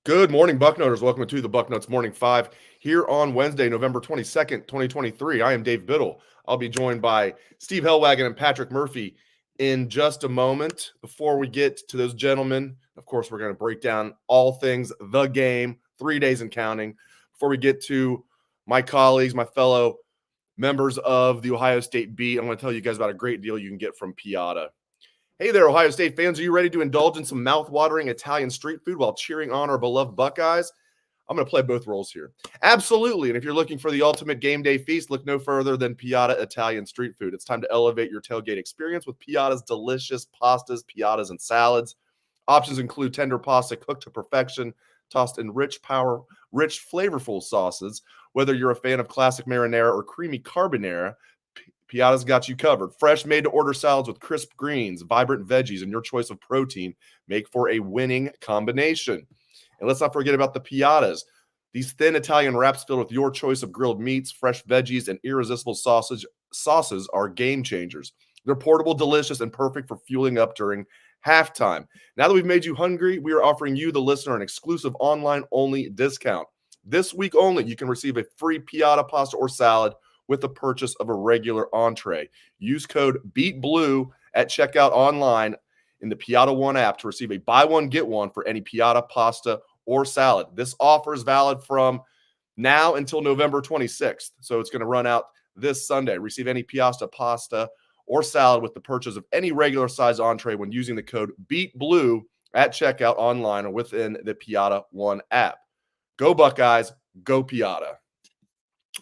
Good morning, Bucknutters. Welcome to the Bucknuts Morning 5 here on Wednesday, November 22nd, 2023. I am Dave Biddle. I'll be joined by Steve Helwagen and Patrick Murphy in just a moment. Before we get to those gentlemen, of course, we're going to break down all things the game, 3 days and counting. Before we get to my colleagues, my fellow members of the Ohio State beat, I'm going to tell you guys about a great deal you can get from Piata. Hey there, Ohio State fans. Are you ready to indulge in some mouth-watering Italian street food while cheering on our beloved Buckeyes? I'm going to play both roles here. Absolutely. And if you're looking for the ultimate game day feast, look no further than Piata Italian street food. It's time to elevate your tailgate experience with Piata's delicious pastas, piatas, and salads. Options include tender pasta cooked to perfection, tossed in rich, flavorful sauces. Whether you're a fan of classic marinara or creamy carbonara, Piata's got you covered. Fresh, made-to-order salads with crisp greens, vibrant veggies, and your choice of protein make for a winning combination. And let's not forget about the Piatas. These thin Italian wraps filled with your choice of grilled meats, fresh veggies, and irresistible sauces are game changers. They're portable, delicious, and perfect for fueling up during halftime. Now that we've made you hungry, we are offering you, the listener, an exclusive online-only discount. This week only, you can receive a free Piata pasta or salad with the purchase of a regular entree. Use code BEATBLUE at checkout online in the Piata One app to receive a buy one, get one for any Piata pasta or salad. This offer is valid from now until November 26th, so it's going to run out this Sunday. Receive any Piata pasta or salad with the purchase of any regular size entree when using the code BEATBLUE at checkout online or within the Piata One app. Go Buckeyes, go Piata.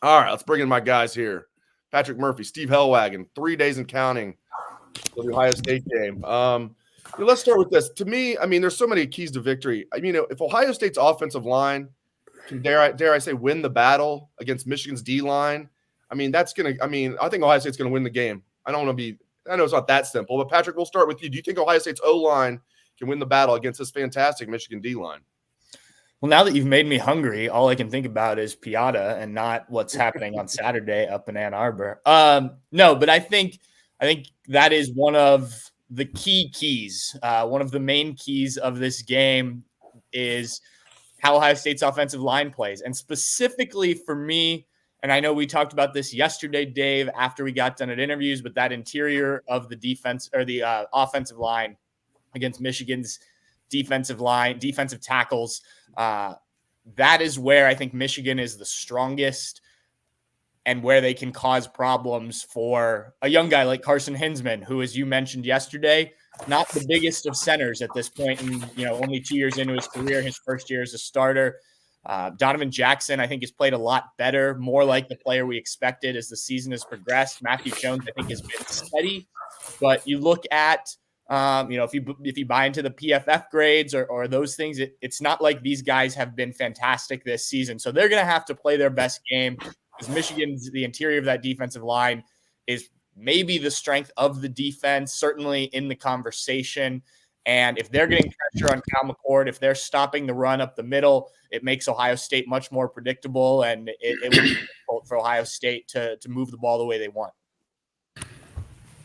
All right, let's bring in my guys here. Patrick Murphy, Steve Helwagen, 3 days and counting for the Ohio State game. Let's start with this. To me, there's so many keys to victory. If Ohio State's offensive line can, dare I say, win the battle against Michigan's D-line, I think Ohio State's going to win the game. I know it's not that simple, but Patrick, we'll start with you. Do you think Ohio State's O-line can win the battle against this fantastic Michigan D-line? Well, now that you've made me hungry, all I can think about is Piata and not what's happening on Saturday up in Ann Arbor. No, but I think that is one of the keys. One of the main keys of this game is how Ohio State's offensive line plays. And specifically for me, and I know we talked about this yesterday, Dave, after we got done at interviews, but that interior of the defense or the offensive line against Michigan's defensive tackles, that is where I think Michigan is the strongest and where they can cause problems for a young guy like Carson Hinsman, who, as you mentioned yesterday, not the biggest of centers at this point, and only 2 years into his career, his first year as a starter. Donovan Jackson, I think, has played a lot better, more like the player we expected as the season has progressed. Matthew Jones, I think, has been steady, but you look at if you buy into the PFF grades or those things, it's not like these guys have been fantastic this season. So they're going to have to play their best game because Michigan's, the interior of that defensive line is maybe the strength of the defense, certainly in the conversation. And if they're getting pressure on Cal McCord, if they're stopping the run up the middle, it makes Ohio State much more predictable, and it would be difficult for Ohio State to move the ball the way they want.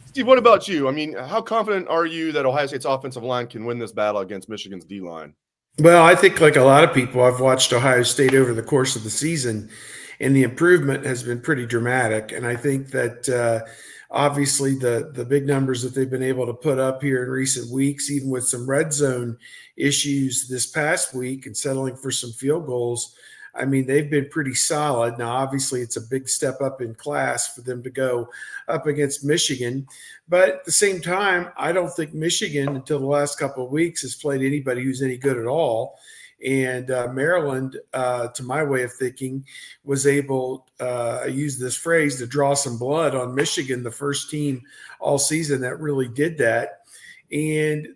Steve, what about you? How confident are you that Ohio State's offensive line can win this battle against Michigan's D-line? Well, I think like a lot of people, I've watched Ohio State over the course of the season, and the improvement has been pretty dramatic. And I think that obviously the big numbers that they've been able to put up here in recent weeks, even with some red zone issues this past week and settling for some field goals, they've been pretty solid. Now, obviously, it's a big step up in class for them to go up against Michigan. But at the same time, I don't think Michigan, until the last couple of weeks, has played anybody who's any good at all. And Maryland, to my way of thinking, was able, I use this phrase, to draw some blood on Michigan, the first team all season that really did that. And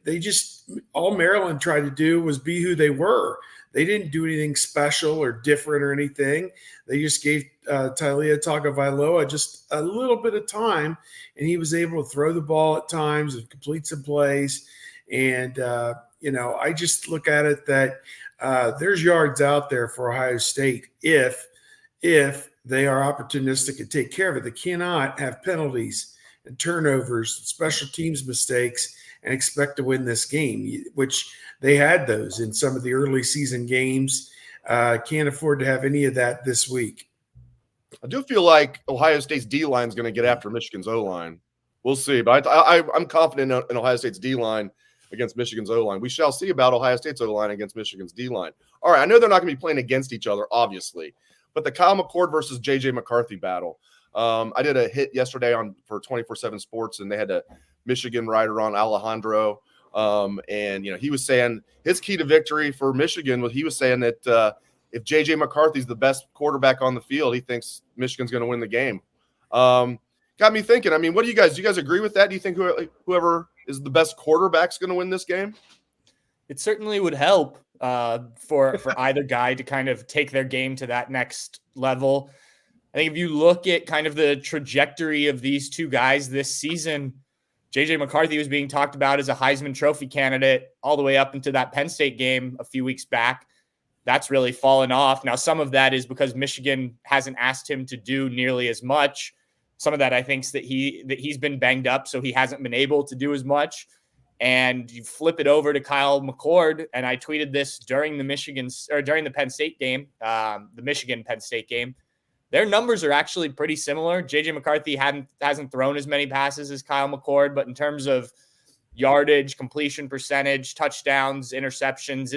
all Maryland tried to do was be who they were. They didn't do anything special or different or anything. They just gave Taulia Tagovailoa just a little bit of time, and he was able to throw the ball at times and complete some plays. And, I just look at it that there's yards out there for Ohio State if they are opportunistic and take care of it. They cannot have penalties and turnovers, special teams mistakes, and expect to win this game, which they had those in some of the early season games. Can't afford to have any of that this week. I do feel like Ohio State's D line is going to get after Michigan's O line. We'll see, but I'm confident in Ohio State's D line against Michigan's O line. We shall see about Ohio State's O line against Michigan's D line. All right, I know they're not going to be playing against each other, obviously, but the Kyle McCord versus JJ McCarthy battle. I did a hit yesterday for 24/7 Sports, and they had a Michigan writer on, Alejandro, and he was saying his key to victory for Michigan was, he was saying that if JJ McCarthy's the best quarterback on the field, he thinks Michigan's going to win the game. Got me thinking. I mean, what do you guys agree with that? Do you think whoever is the best quarterback's going to win this game? It certainly would help for either guy to kind of take their game to that next level. I think if you look at kind of the trajectory of these two guys this season, JJ McCarthy was being talked about as a Heisman Trophy candidate all the way up into that Penn State game a few weeks back. That's really fallen off. Now, some of that is because Michigan hasn't asked him to do nearly as much. Some of that, I think, is that he's been banged up, so he hasn't been able to do as much. And you flip it over to Kyle McCord, and I tweeted this during the Penn State game, the Michigan Penn State game. Their numbers are actually pretty similar. JJ McCarthy hasn't thrown as many passes as Kyle McCord, but in terms of yardage, completion percentage, touchdowns, interceptions,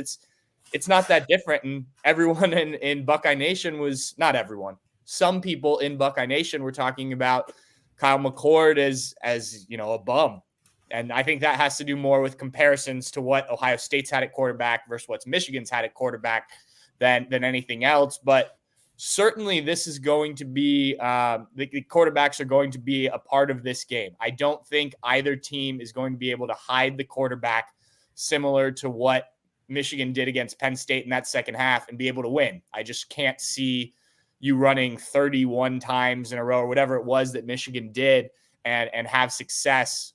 it's not that different. And everyone in Buckeye Nation was not everyone. Some people in Buckeye Nation were talking about Kyle McCord as a bum. And I think that has to do more with comparisons to what Ohio State's had at quarterback versus what Michigan's had at quarterback than anything else. But certainly this is going to be the quarterbacks are going to be a part of this game. I don't think either team is going to be able to hide the quarterback similar to what Michigan did against Penn State in that second half and be able to win. I just can't see you running 31 times in a row or whatever it was that Michigan did and have success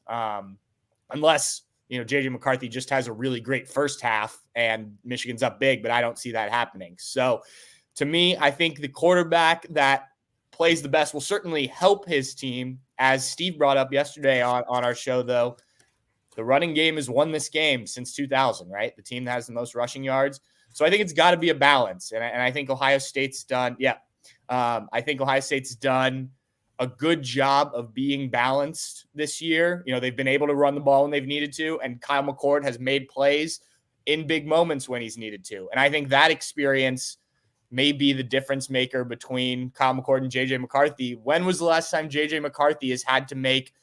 unless, JJ McCarthy just has a really great first half and Michigan's up big, but I don't see that happening. So to me, I think the quarterback that plays the best will certainly help his team. As Steve brought up yesterday on our show, though, the running game has won this game since 2000, right? The team that has the most rushing yards. So I think it's got to be a balance. And I think Ohio State's done. Yeah. I think Ohio State's done a good job of being balanced this year. They've been able to run the ball when they've needed to. And Kyle McCord has made plays in big moments when he's needed to. And I think that experience may be the difference maker between Kyle McCord and JJ McCarthy. When was the last time JJ McCarthy has had to make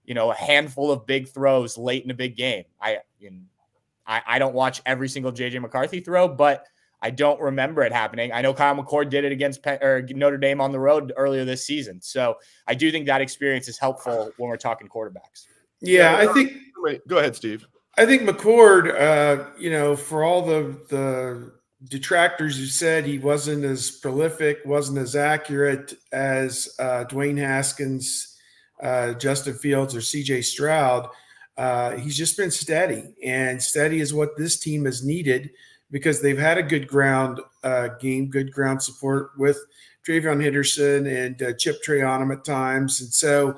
a handful of big throws late in a big game? I don't watch every single JJ McCarthy throw, but I don't remember it happening. I know Kyle McCord did it against Notre Dame on the road earlier this season. So I do think that experience is helpful when we're talking quarterbacks. Yeah, I think. Go ahead, Steve. I think McCord, for all the detractors who said he wasn't as prolific, wasn't as accurate as Dwayne Haskins, Justin Fields, or C.J. Stroud, he's just been steady. And steady is what this team has needed because they've had a good ground game, good ground support with Travion Henderson and Chip Trayanum at times. And so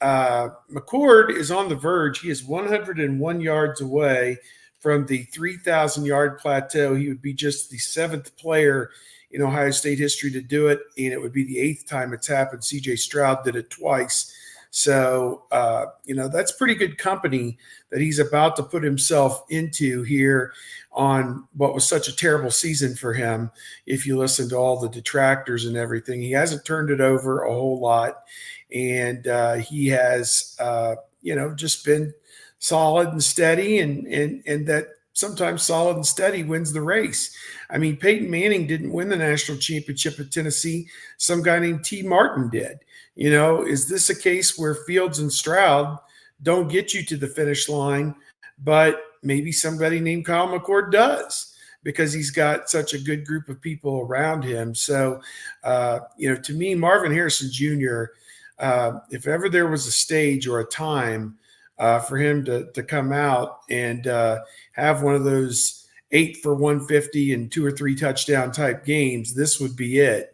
McCord is on the verge. He is 101 yards away from the 3,000-yard plateau. He would be just the seventh player in Ohio State history to do it, and it would be the eighth time it's happened. C.J. Stroud did it twice. So, that's pretty good company that he's about to put himself into here on what was such a terrible season for him. If you listen to all the detractors and everything, he hasn't turned it over a whole lot. And he has, just been solid and steady and that sometimes solid and steady wins the race. I mean, Peyton Manning didn't win the national championship at Tennessee. Some guy named T. Martin did. Is this a case where Fields and Stroud don't get you to the finish line, but maybe somebody named Kyle McCord does because he's got such a good group of people around him. So, to me, Marvin Harrison Jr., if ever there was a stage or a time for him to come out and have one of those 8 for 150 and 2 or 3 touchdown type games, this would be it.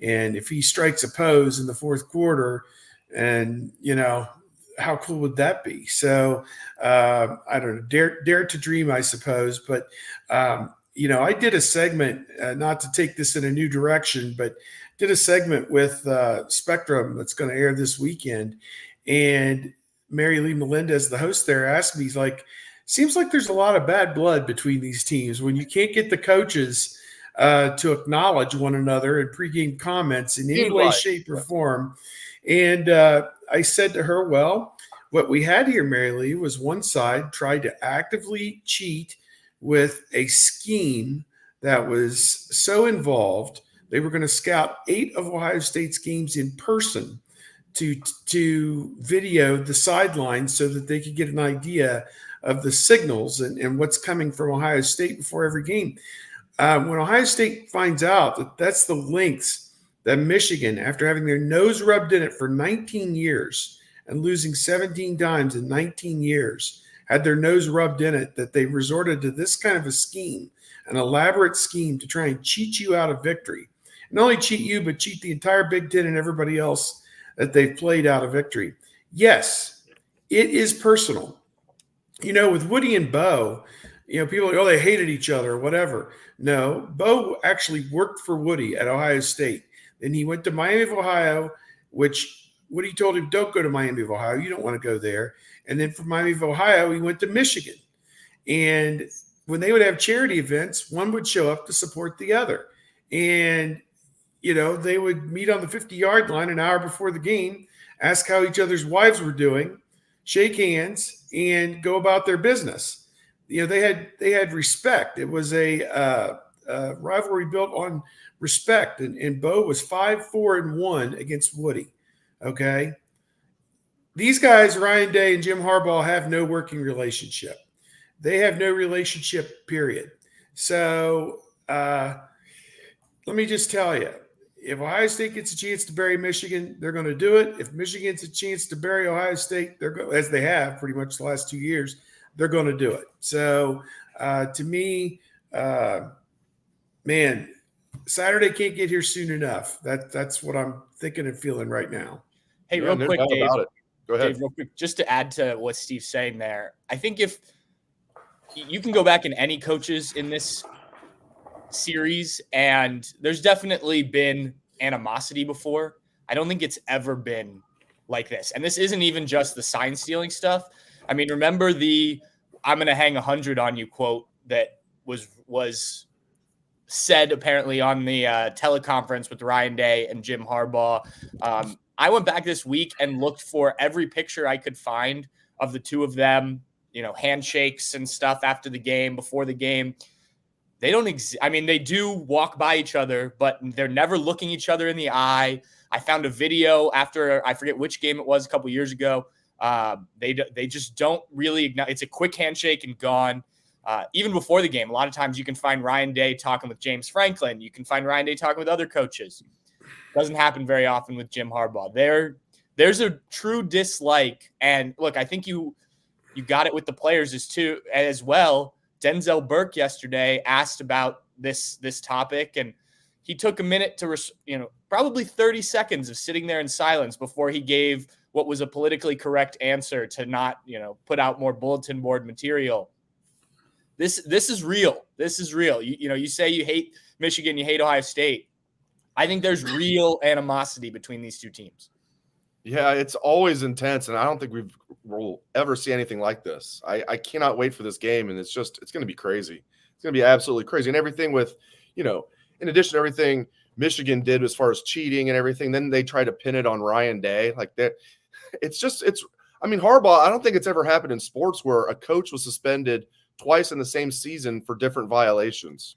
And if he strikes a pose in the fourth quarter and, how cool would that be? So I don't know, dare to dream, I suppose. But I did a segment, not to take this in a new direction, but did a segment with Spectrum that's going to air this weekend, and Mary Lee Melendez, the host there, asked me, he's like, seems like there's a lot of bad blood between these teams when you can't get the coaches to acknowledge one another in pregame comments in any way, shape, or form. And I said to her, well, what we had here, Mary Lee, was one side tried to actively cheat with a scheme that was so involved. They were going to scout 8 of Ohio State's games in person to video the sidelines so that they could get an idea of the signals and what's coming from Ohio State before every game. When Ohio State finds out that that's the lengths that Michigan, after having their nose rubbed in it for 19 years and losing 17 times in 19 years, had their nose rubbed in it, that they resorted to this kind of a scheme, an elaborate scheme to try and cheat you out of victory. Not only cheat you, but cheat the entire Big Ten and everybody else that they've played out of victory. Yes, it is personal. With Woody and Bo, people are like, oh, they hated each other or whatever. No, Bo actually worked for Woody at Ohio State. Then he went to Miami of Ohio, which Woody told him, don't go to Miami of Ohio. You don't want to go there. And then from Miami of Ohio, he went to Michigan. And when they would have charity events, one would show up to support the other. And, they would meet on the 50-yard line an hour before the game, ask how each other's wives were doing, shake hands, and go about their business. They had respect. It was a rivalry built on respect. And Bo was 5-4-1 against Woody. Okay. These guys, Ryan Day and Jim Harbaugh, have no working relationship. They have no relationship, period. So let me just tell you, if Ohio State gets a chance to bury Michigan, they're going to do it. If Michigan gets a chance to bury Ohio State, as they have pretty much the last 2 years, they're going to do it. So to me, man, Saturday can't get here soon enough. That's what I'm thinking and feeling right now. Hey, real quick, Dave. Go ahead. Dave, real quick, just to add to what Steve's saying there, I think if you can go back in any coaches in this series, and there's definitely been animosity before. I don't think it's ever been like this. And this isn't even just the sign stealing stuff. I mean, remember the I'm going to hang 100 on you quote that was said apparently on the teleconference with Ryan Day and Jim Harbaugh. I went back this week and looked for every picture I could find of the two of them, handshakes and stuff after the game, before the game. They don't they do walk by each other, but they're never looking each other in the eye. I found a video after, I forget which game it was, a couple years ago. They just don't really ignite. It's a quick handshake and gone. Even before the game, a lot of times you can find Ryan Day talking with James Franklin. You can find Ryan Day talking with other coaches. Doesn't happen very often with Jim Harbaugh. There's a true dislike. And look, I think you got it with the players as well. Denzel Burke yesterday asked about this topic, and he took a minute to, probably 30 seconds of sitting there in silence before he gave what was a politically correct answer to not, put out more bulletin board material. This is real. This is real. You say you hate Michigan, you hate Ohio State. I think there's real animosity between these two teams. Yeah, it's always intense, and I don't think we'll ever see anything like this. I cannot wait for this game, and it's going to be crazy. It's going to be absolutely crazy. And everything with, in addition to everything Michigan did as far as cheating and everything, then they try to pin it on Ryan Day. Like that, Harbaugh, I don't think it's ever happened in sports where a coach was suspended twice in the same season for different violations.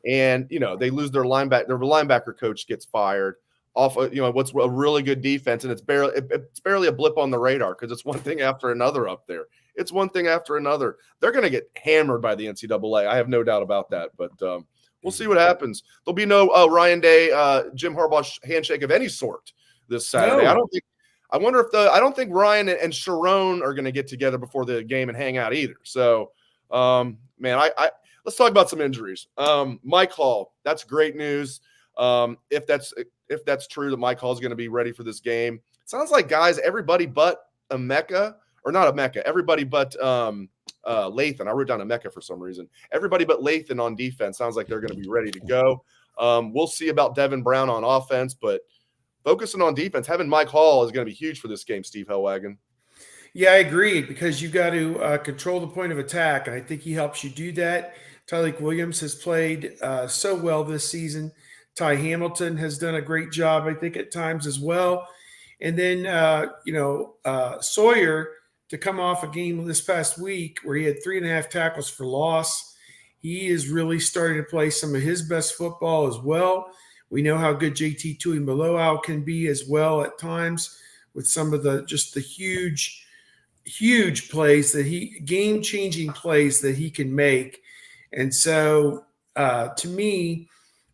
And, they lose their linebacker coach gets fired off of, what's a really good defense. And it's barely a blip on the radar because it's one thing after another up there. It's one thing after another. They're going to get hammered by the NCAA. I have no doubt about that, but we'll see what happens. There'll be no Ryan Day, Jim Harbaugh handshake of any sort this Saturday. No. I don't think Ryan and Sharon are going to get together before the game and hang out either. So, let's talk about some injuries. Mike Hall, that's great news. If that's true that Mike Hall is going to be ready for this game, it sounds like everybody but Emeka, or not Emeka, everybody but Lathan. I wrote down Emeka for some reason. Everybody but Lathan on defense sounds like they're going to be ready to go. We'll see about Devin Brown on offense, but focusing on defense, having Mike Hall is going to be huge for this game, Steve Helwagen. Yeah, I agree, because you got to control the point of attack, and I think he helps you do that. Tyleik Williams has played so well this season. Ty Hamilton has done a great job, I think, at times as well. And then, Sawyer, to come off a game this past week where he had 3.5 tackles for loss, he is really starting to play some of his best football as well. We know how good JT Tuimoloau can be as well at times with some of the huge plays that game-changing plays that he can make. And so, to me,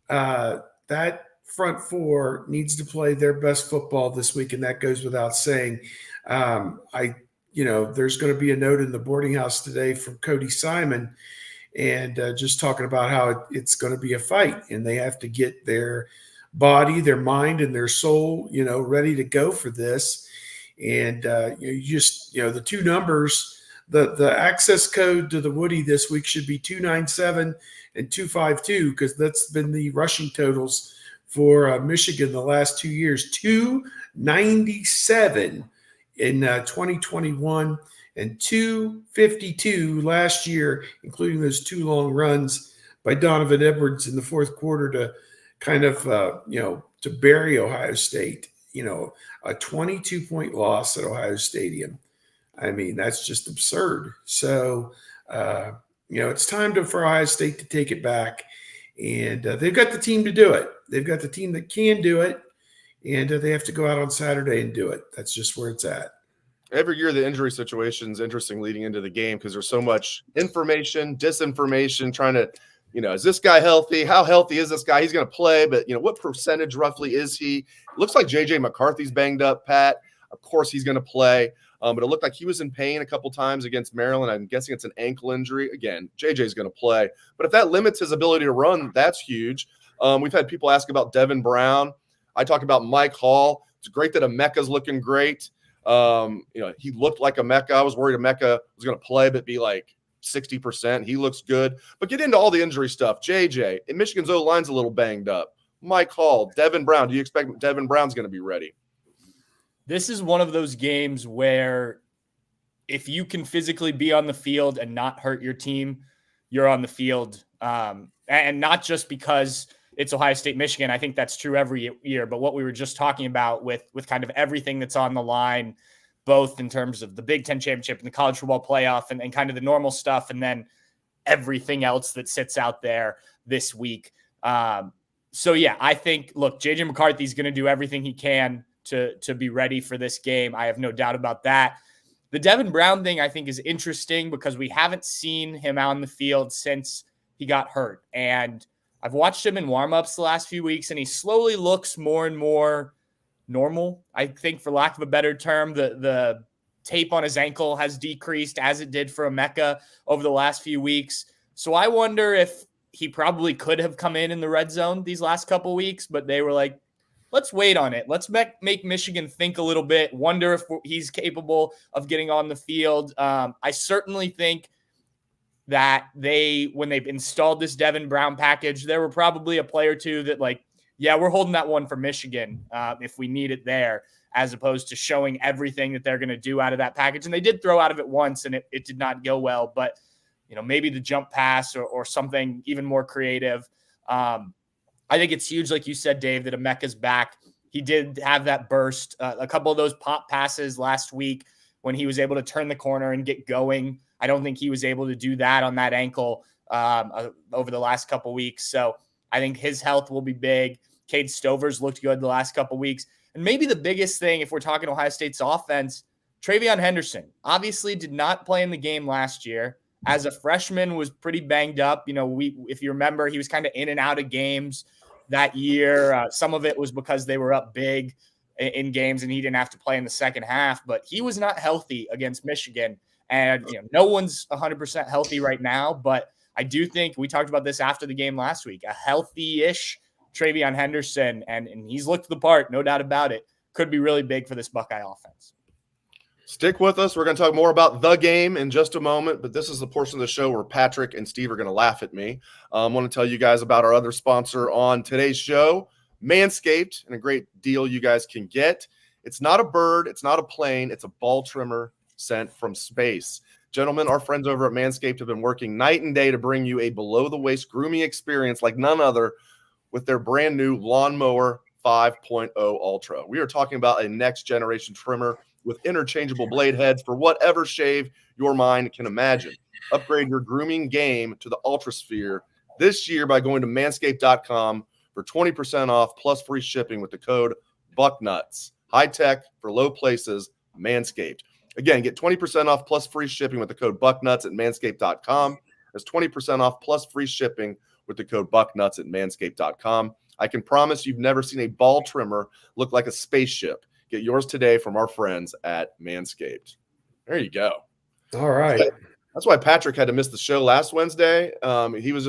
that front four needs to play their best football this week, and that goes without saying. There's going to be a note in the boarding house today from Cody Simon, and just talking about how it's going to be a fight, and they have to get their body, their mind, and their soul, ready to go for this. And the two numbers, the access code to the Woody this week should be 297 and 252, because that's been the rushing totals for Michigan the last 2 years. 297 in 2021 and 252 last year, including those 2 long runs by Donovan Edwards in the fourth quarter to kind of to bury Ohio State. A 22-point loss at Ohio Stadium. I mean, that's just absurd. So, it's time for Ohio State to take it back. And they've got the team to do it. They've got the team that can do it. And they have to go out on Saturday and do it. That's just where it's at. Every year, the injury situation is interesting leading into the game because there's so much information, disinformation, trying to, is this guy healthy? How healthy is this guy? He's going to play, but, what percentage roughly is he? It looks like J.J. McCarthy's banged up, Pat. Of course, he's going to play. But it looked like he was in pain a couple times against Maryland. I'm guessing it's an ankle injury. Again, JJ's going to play. But if that limits his ability to run, that's huge. We've had people ask about Devin Brown. I talk about Mike Hall. It's great that Emeka's looking great. He looked like Emeka. I was worried Emeka was going to play but be like 60%. He looks good. But get into all the injury stuff. JJ, and Michigan's O-line's a little banged up. Mike Hall, Devin Brown. Do you expect Devin Brown's going to be ready? This is one of those games where if you can physically be on the field and not hurt your team, you're on the field. And not just because it's Ohio State, Michigan. I think that's true every year. But what we were just talking about with kind of everything that's on the line, both in terms of the Big Ten championship and the college football playoff and kind of the normal stuff, and then everything else that sits out there this week. So, yeah, I think, look, J.J. McCarthy's going to do everything he can to be ready for this game. I have no doubt about that. The Devin Brown thing I think is interesting because we haven't seen him out in the field since he got hurt. And I've watched him in warmups the last few weeks, and he slowly looks more and more normal. I think, for lack of a better term, the tape on his ankle has decreased as it did for Emeka over the last few weeks. So I wonder if he probably could have come in the red zone these last couple weeks, but they were like, let's wait on it. Let's make Michigan think a little bit, wonder if he's capable of getting on the field. I certainly think that when they've installed this Devin Brown package, there were probably a play or two that we're holding that one for Michigan if we need it there, as opposed to showing everything that they're going to do out of that package. And they did throw out of it once, and it did not go well. But, maybe the jump pass or something even more creative. I think it's huge, like you said, Dave, that Emeka's back. He did have that burst, a couple of those pop passes last week when he was able to turn the corner and get going. I don't think he was able to do that on that ankle over the last couple of weeks. So I think his health will be big. Cade Stover's looked good the last couple of weeks. And maybe the biggest thing, if we're talking Ohio State's offense, Travion Henderson obviously did not play in the game last year. As a freshman, was pretty banged up. If you remember, he was kind of in and out of games that year. Some of it was because they were up big in games and he didn't have to play in the second half, but he was not healthy against Michigan. And no one's 100% healthy right now, but I do think we talked about this after the game last week, a healthy-ish Travion Henderson, and he's looked the part, no doubt about it, could be really big for this Buckeye offense. Stick with us. We're going to talk more about the game in just a moment, but this is the portion of the show where Patrick and Steve are going to laugh at me. I want to tell you guys about our other sponsor on today's show, Manscaped, and a great deal you guys can get. It's not a bird. It's not a plane. It's a ball trimmer sent from space. Gentlemen, our friends over at Manscaped have been working night and day to bring you a below-the-waist grooming experience like none other with their brand new Lawnmower 5.0 Ultra. We are talking about a next-generation trimmer with interchangeable blade heads for whatever shave your mind can imagine. Upgrade your grooming game to the Ultra Sphere this year by going to manscaped.com for 20% off plus free shipping with the code Bucknuts. High tech for low places, Manscaped. Again, get 20% off plus free shipping with the code Bucknuts at manscaped.com. That's 20% off plus free shipping with the code Bucknuts at manscaped.com. I can promise you've never seen a ball trimmer look like a spaceship. Get yours today from our friends at Manscaped. There you go. All right. That's why Patrick had to miss the show last Wednesday. He was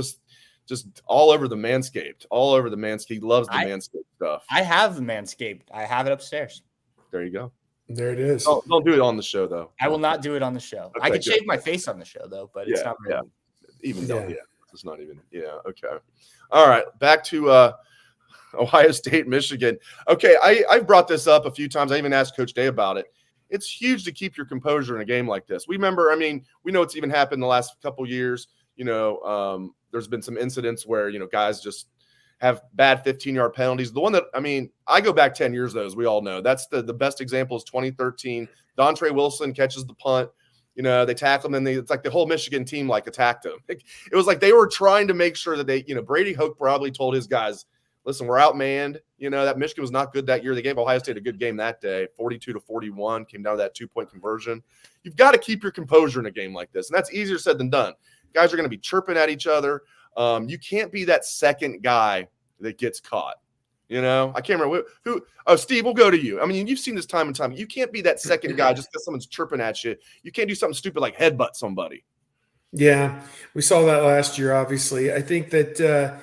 just all over the Manscaped, all over the Manscaped. He loves the Manscaped stuff. I have Manscaped. I have it upstairs. There you go. There it is. Don't do it on the show, though. I will not do it on the show. Okay, I could good. shave my face on the show, though, but it's not really. It's not even. Yeah. Okay. All right. Back to Ohio State, Michigan. Okay. I've brought this up a few times. I even asked Coach Day about it. It's huge to keep your composure in a game like this. We remember, we know it's even happened the last couple years. There's been some incidents where, guys just have bad 15-yard penalties. The one that, I go back 10 years, though, as we all know. That's the best example is 2013. Dontre Wilson catches the punt. They tackle him, and it's like the whole Michigan team, attacked him. It was like they were trying to make sure that they, Brady Hoke probably told his guys, listen, we're outmanned. That Michigan was not good that year. They gave Ohio State a good game that day, 42-41, came down to that 2-point conversion. You've got to keep your composure in a game like this, and that's easier said than done. Guys are going to be chirping at each other. You can't be that second guy that gets caught. I can't remember who. Oh, Steve, we'll go to you. You've seen this time and time. You can't be that second guy just because someone's chirping at you. You can't do something stupid like headbutt somebody. Yeah, we saw that last year, obviously. I think that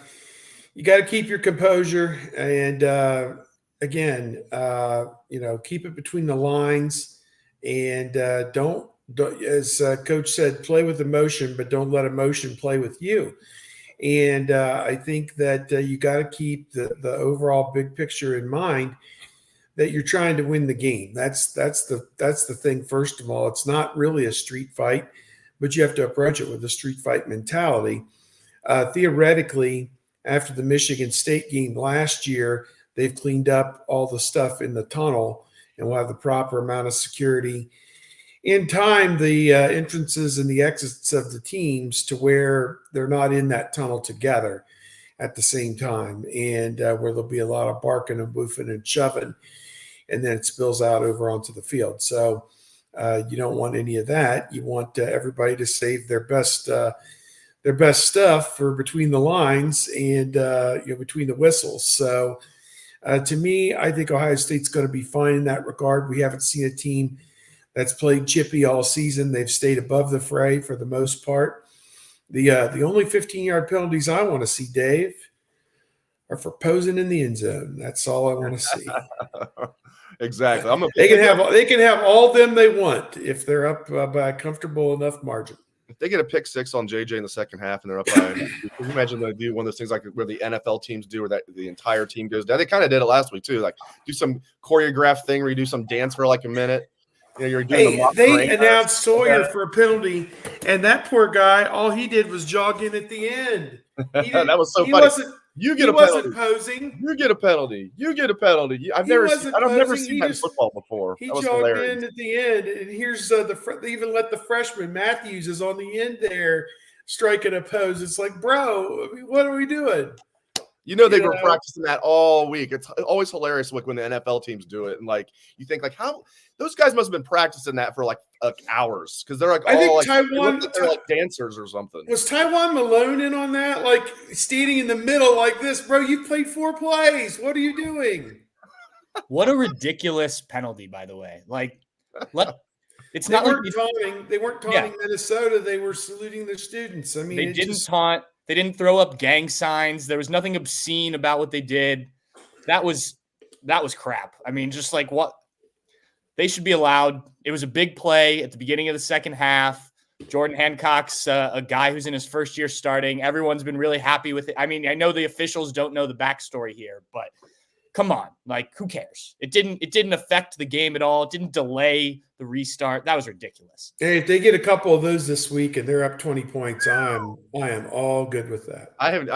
you got to keep your composure and, again, keep it between the lines and don't, as Coach said, play with emotion, but don't let emotion play with you. And I think that you got to keep the overall big picture in mind that you're trying to win the game. That's the thing. First of all, it's not really a street fight, but you have to approach it with a street fight mentality. Theoretically, after the Michigan State game last year, they've cleaned up all the stuff in the tunnel and will have the proper amount of security. In time, the entrances and the exits of the teams to where they're not in that tunnel together at the same time, and where there'll be a lot of barking and woofing and shoving, and then it spills out over onto the field. So you don't want any of that. You want everybody to save their best stuff for between the lines and between the whistles. So to me, I think Ohio State's going to be fine in that regard. We haven't seen a team that's played chippy all season. They've stayed above the fray for the most part. The only 15-yard penalties I want to see, Dave, are for posing in the end zone. That's all I want to see. Exactly. They can have all them they want if they're up by a comfortable enough margin. If they get a pick six on JJ in the second half and they're up by, can you imagine they do one of those things like where the NFL teams do, where that the entire team goes down? They kind of did it last week too, like do some choreographed thing where you do some dance for like a minute. You're doing they announced Sawyer for a penalty, and that poor guy, all he did was jog in at the end. That was so funny. You get a penalty. Wasn't posing. You get a penalty. You get a penalty. I've never seen that in football before. He jogged in at the end, and here's they even let the freshman Matthews is on the end there striking a pose. It's like, bro, what are we doing? They were practicing that all week. It's always hilarious when the NFL teams do it, and you think how those guys must have been practicing that for like hours because they're I think Taiwan, they're like dancers or something. Was Taiwan Malone in on that? Like standing in the middle like this, bro? You played 4 plays. What are you doing? What a ridiculous penalty, by the way. It's not like they weren't taunting Minnesota. They were saluting their students. They didn't taunt. They didn't throw up gang signs. There was nothing obscene about what they did. That was crap. Just like what they should be allowed. It was a big play at the beginning of the second half. Jordan Hancock's a guy who's in his first year starting. Everyone's been really happy with it. I mean, I know the officials don't know the backstory here, but come on, like, who cares? It didn't affect the game at all. It didn't delay the restart. That was ridiculous. And if they get a couple of those this week and they're up 20 points, I am all good with that.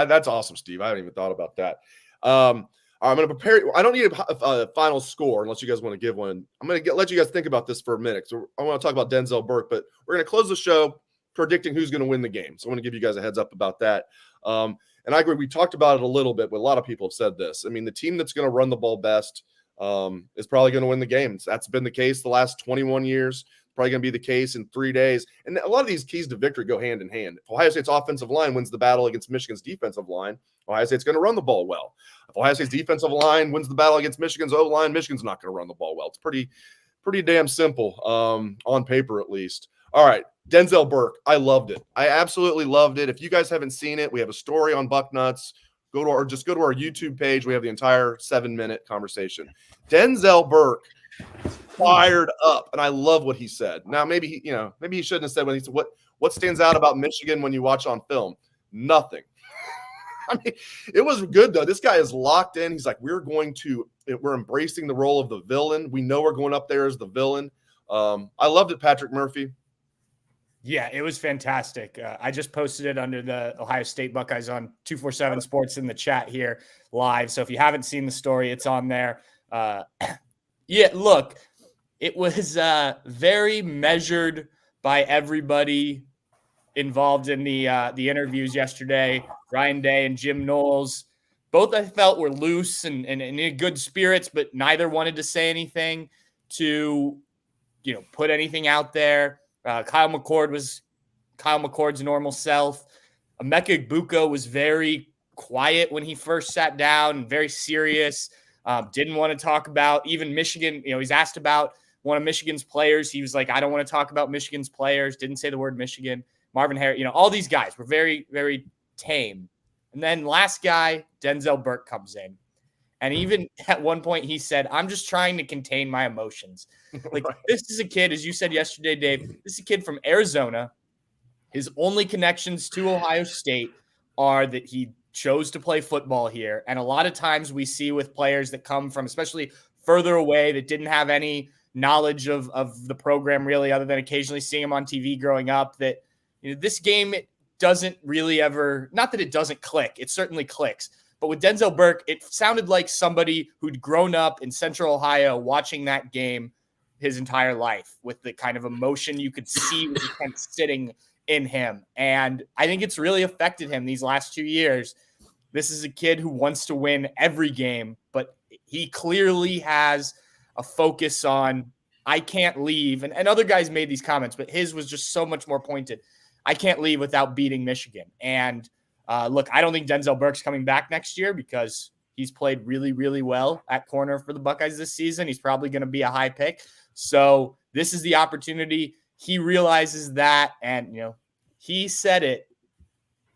That's awesome, Steve. I haven't even thought about that. I'm going to prepare. I don't need a final score unless you guys want to give one. I'm going to let you guys think about this for a minute. So I want to talk about Denzel Burke, but we're going to close the show predicting who's going to win the game. So I want to give you guys a heads up about that. And I agree. We talked about it a little bit, but a lot of people have said this. I mean, the team that's going to run the ball best is probably going to win the games. That's been the case the last 21 years. Probably going to be the case in 3 days. And a lot of these keys to victory go hand in hand. If Ohio State's offensive line wins the battle against Michigan's defensive line, Ohio State's going to run the ball well. If Ohio State's defensive line wins the battle against Michigan's O-line, Michigan's not going to run the ball well. It's pretty damn simple on paper, at least. All right, Denzel Burke. I loved it. I absolutely loved it. If you guys haven't seen it, we have a story on Bucknuts. Just go to our YouTube page. We have the entire 7-minute conversation. Denzel Burke fired up, and I love what he said. Now, maybe he shouldn't have said when he said what stands out about Michigan when you watch on film. Nothing. I mean, it was good though. This guy is locked in. He's like, we're embracing the role of the villain. We know we're going up there as the villain. I loved it, Patrick Murphy. Yeah, it was fantastic. I just posted it under the Ohio State Buckeyes on 247 Sports in the chat here live. So if you haven't seen the story, it's on there. Yeah, look, it was very measured by everybody involved in the interviews yesterday. Ryan Day and Jim Knowles, both I felt were loose and in good spirits, but neither wanted to say anything to, put anything out there. Kyle McCord's normal self. Emeka Egbuka was very quiet when he first sat down and very serious. Didn't want to talk about even Michigan. He's asked about one of Michigan's players. He was like, I don't want to talk about Michigan's players. Didn't say the word Michigan. Marvin Harris, all these guys were very, very tame. And then last guy, Denzel Burke, comes in. And even at one point he said, I'm just trying to contain my emotions. Like, this is a kid, as you said yesterday, Dave, this is a kid from Arizona. His only connections to Ohio State are that he chose to play football here. And a lot of times we see with players that come from especially further away that didn't have any knowledge of the program really, other than occasionally seeing him on TV growing up, that this game, it doesn't really ever, not that it doesn't click, it certainly clicks. But with Denzel Burke, it sounded like somebody who'd grown up in Central Ohio watching that game his entire life with the kind of emotion you could see was kind of sitting in him. And I think it's really affected him these last 2 years. This is a kid who wants to win every game, but he clearly has a focus on, I can't leave. And other guys made these comments, but his was just so much more pointed. I can't leave without beating Michigan. And look, I don't think Denzel Burke's coming back next year because he's played really, really well at corner for the Buckeyes this season. He's probably going to be a high pick. So this is the opportunity. He realizes that, and he said it.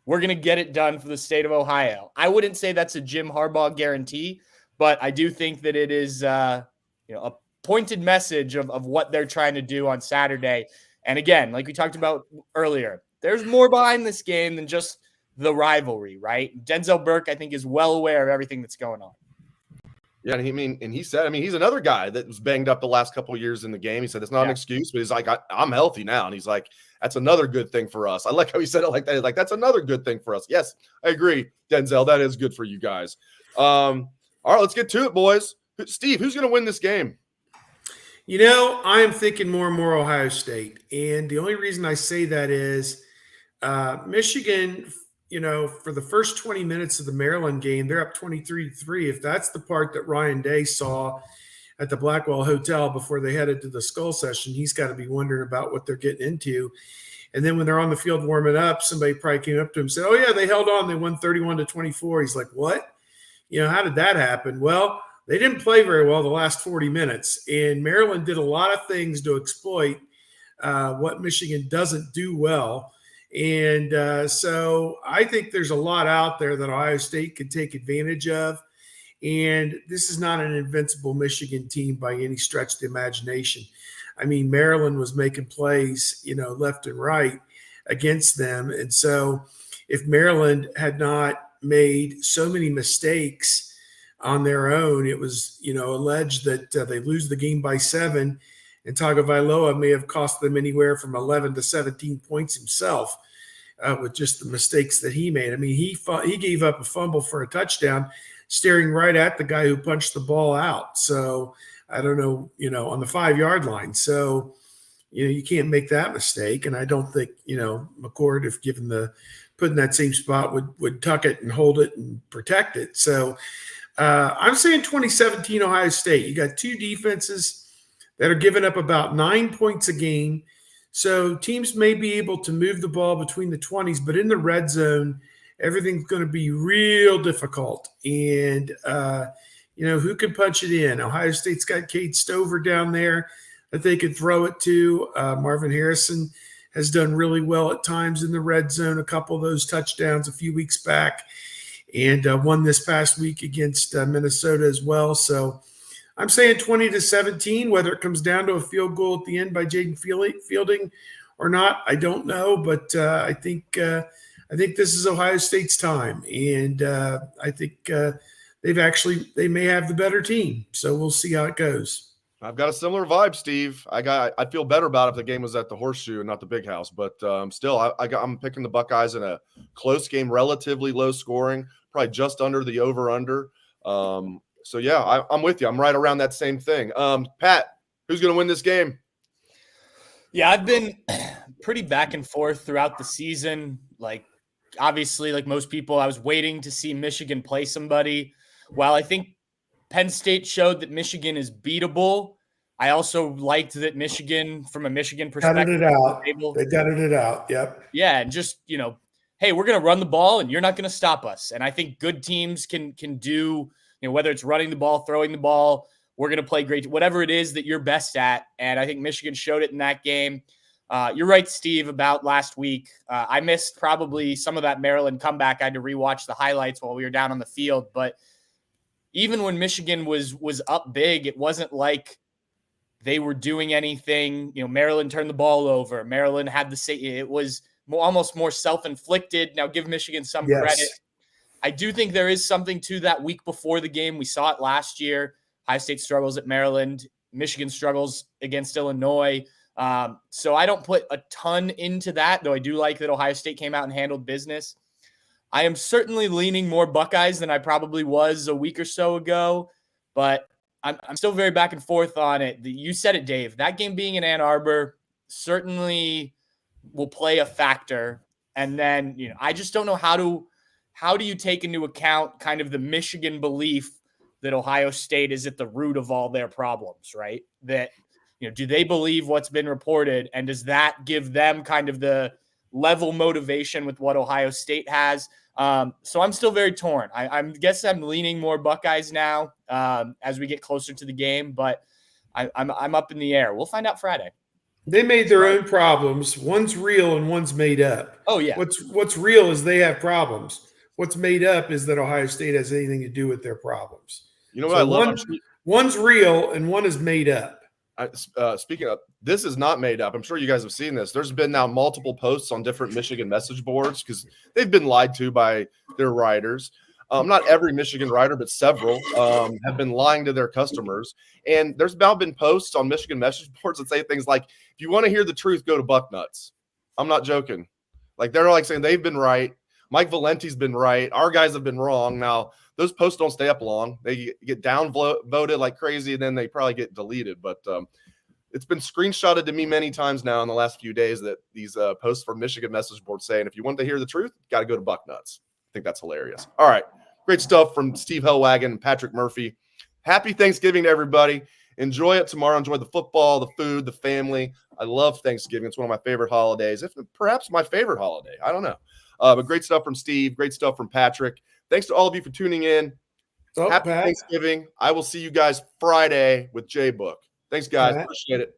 We're going to get it done for the state of Ohio. I wouldn't say that's a Jim Harbaugh guarantee, but I do think that it is a pointed message of what they're trying to do on Saturday. And again, like we talked about earlier, there's more behind this game than just the rivalry, right? Denzel Burke, I think, is well aware of everything that's going on. Yeah, and he said, he's another guy that was banged up the last couple of years in the game. He said it's not an excuse, but he's like, I'm healthy now. And he's like, that's another good thing for us. I like how he said it like that. He's like, that's another good thing for us. Yes, I agree, Denzel. That is good for you guys. All right, let's get to it, boys. Steve, who's going to win this game? I am thinking more and more Ohio State. And the only reason I say that is Michigan, for the first 20 minutes of the Maryland game, they're up 23-3. If that's the part that Ryan Day saw at the Blackwell Hotel before they headed to the Skull Session, he's got to be wondering about what they're getting into. And then when they're on the field warming up, somebody probably came up to him and said, oh, yeah, they held on. They won 31-24. He's like, what? How did that happen? Well, they didn't play very well the last 40 minutes. And Maryland did a lot of things to exploit what Michigan doesn't do well. And so I think there's a lot out there that Ohio State could take advantage of. And this is not an invincible Michigan team by any stretch of the imagination. I mean, Maryland was making plays, left and right against them. And so if Maryland had not made so many mistakes on their own, it was, alleged that they lose the game by 7, and Tagovailoa may have cost them anywhere from 11 to 17 points himself with just the mistakes that he made. I mean, he gave up a fumble for a touchdown, staring right at the guy who punched the ball out. So I don't know, on the 5-yard line. So, you can't make that mistake. And I don't think, McCord, if given the put in that same spot, would tuck it and hold it and protect it. So I'm saying 2017 Ohio State. You got two defenses that are giving up about 9 points a game. So teams may be able to move the ball between the 20s, but in the red zone, everything's going to be real difficult. And, who can punch it in? Ohio State's got Cade Stover down there that they could throw it to. Marvin Harrison has done really well at times in the red zone, a couple of those touchdowns a few weeks back, and won this past week against Minnesota as well. So I'm saying 20-17, whether it comes down to a field goal at the end by Jaden Fielding or not, I don't know. But I think this is Ohio State's time, and I think they may have the better team. So we'll see how it goes. I've got a similar vibe, Steve. I feel better about it if the game was at the Horseshoe and not the Big House, but still, I'm picking the Buckeyes in a close game, relatively low scoring, probably just under the over/under. So yeah, I'm with you. I'm right around that same thing. Pat, who's going to win this game? Yeah, I've been pretty back and forth throughout the season. Obviously, like most people, I was waiting to see Michigan play somebody. While I think Penn State showed that Michigan is beatable, I also liked that Michigan, from a Michigan perspective, They gutted it out. Yep. Yeah, and just, hey, we're going to run the ball and you're not going to stop us. And I think good teams can do, whether it's running the ball, throwing the ball, we're going to play great, whatever it is that you're best at. And I think Michigan showed it in that game. You're right, Steve, about last week. I missed probably some of that Maryland comeback. I had to rewatch the highlights while we were down on the field. But even when Michigan was up big, it wasn't like they were doing anything. Maryland turned the ball over. Maryland had it was almost more self-inflicted. Now give Michigan some credit. I do think there is something to that week before the game. We saw it last year. Ohio State struggles at Maryland. Michigan struggles against Illinois. So I don't put a ton into that, though I do like that Ohio State came out and handled business. I am certainly leaning more Buckeyes than I probably was a week or so ago, but I'm still very back and forth on it. You said it, Dave. That game being in Ann Arbor certainly will play a factor. And then, I just don't know how do you take into account kind of the Michigan belief that Ohio State is at the root of all their problems, right? That, do they believe what's been reported? And does that give them kind of the level motivation with what Ohio State has? So I'm still very torn. I guess I'm leaning more Buckeyes now as we get closer to the game, but I'm up in the air. We'll find out Friday. They made their own problems. One's real and one's made up. Oh yeah. What's real is they have problems. What's made up is that Ohio State has anything to do with their problems. You know what I love? One's real and one is made up. Speaking of, this is not made up. I'm sure you guys have seen this. There's been now multiple posts on different Michigan message boards because they've been lied to by their writers. Not every Michigan writer, but several have been lying to their customers. And there's now been posts on Michigan message boards that say things like, if you want to hear the truth, go to Bucknuts. I'm not joking. They're saying they've been right. Mike Valenti's been right. Our guys have been wrong. Now, those posts don't stay up long. They get downvoted like crazy, and then they probably get deleted. But it's been screenshotted to me many times now in the last few days that these posts from Michigan message boards saying, if you want to hear the truth, got to go to Bucknuts. I think that's hilarious. All right. Great stuff from Steve Helwagen and Patrick Murphy. Happy Thanksgiving to everybody. Enjoy it tomorrow. Enjoy the football, the food, the family. I love Thanksgiving. It's one of my favorite holidays, if perhaps my favorite holiday. I don't know. But great stuff from Steve. Great stuff from Patrick. Thanks to all of you for tuning in. Happy Thanksgiving. I will see you guys Friday with J-Book. Thanks, guys. Appreciate it.